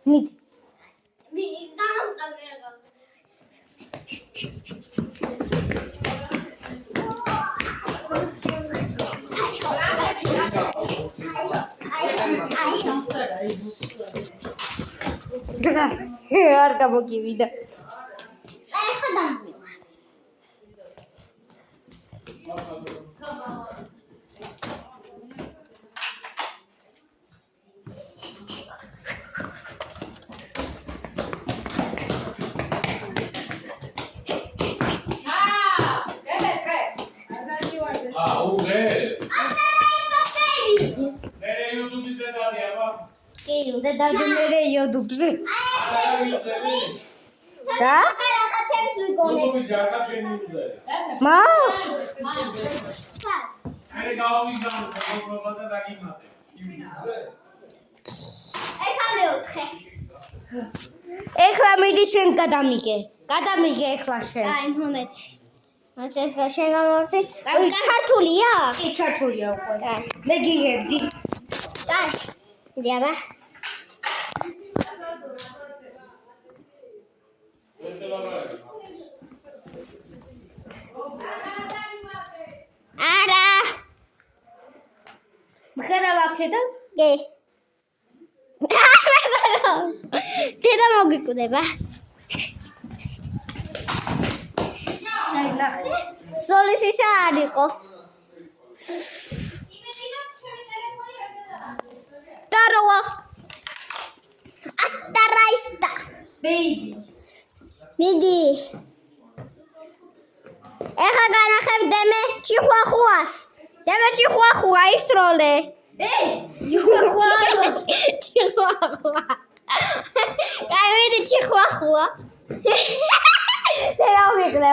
მიდი გამოვყავი რა არ გამოგივიდა. ეხლა დამივა. და დავდმერე YouTube-ზე. და? რაღაცებს ვიგონებ. YouTube-ის გარდა შენ იუზერი. მაქვს? მე გავავიზამო პროგრამა და დაგიმატე. ესა მეოთხე. ეხლა მიდი შენ გადამიგე. გადამიგე ეხლა შენ. აი, მომეცი. მას ეს შენ გამოვარდი. ქართულია? კი, ქართულია უკვე. მე გიგებდი. აი. დიაბა. არა. მხედავაქედან? კი. დედა მოგიკვდება. აი ნახე. სოლის ისა არ იყო. Здорово. Астарайста. Бейби. მიდი. ეხა განახებ დემე ჭიხვახუას. დემე ჭიხვახუა ისროლე. ჭიხვახუა. ჭიხვახუა. გაიდი ჭიხვახუა. დაგავიქნე,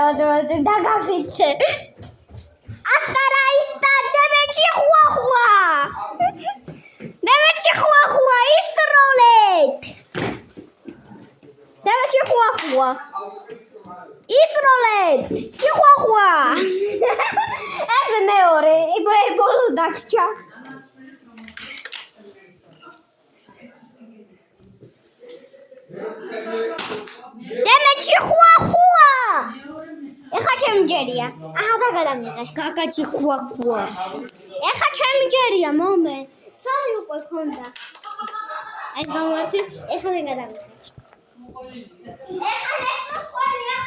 დაგაფიცე. астарайста დემე ჭიხვახუა. დემე ჭიხვახუა ისროლეთ. დემე ჭიხვახუა. ისროლეთ. ჭიხვახუა. ეს მეორე, ბოლო დაგსჭა. დემე ჭიხვახუა. ეხა ჩემი ჯერია. აჰა და გადამიღე. კაკა ჭიხვახუა. ეხა ჩემი ჯერია, მომენტ. სამი უკვე ხონდა. აი გამოვარდი, ეხლა მე გადამიღე. ეხლა ეს მოსყვარია,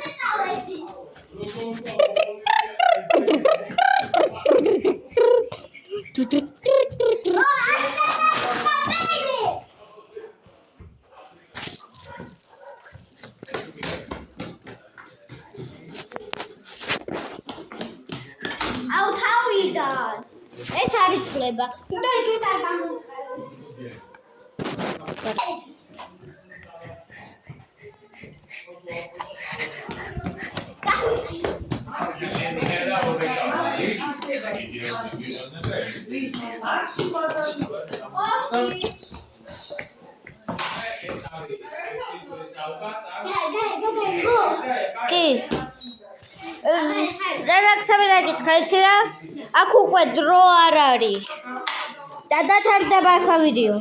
და წავედი. აუ თავიდან. ეს არის ფლება. და იქით არ გამოვიყევ. კი. რელაქსები დაგიხრა, იცი რა? აქ უკვე დრო არ არის. და დათარდება ახლა ვიდეო.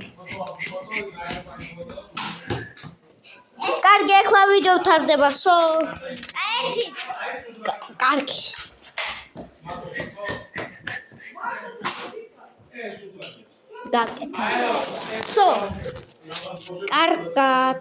კარგი, ახლა ვიდეო თარდება. ერთი. კარგი. დაკეთე. კარგად.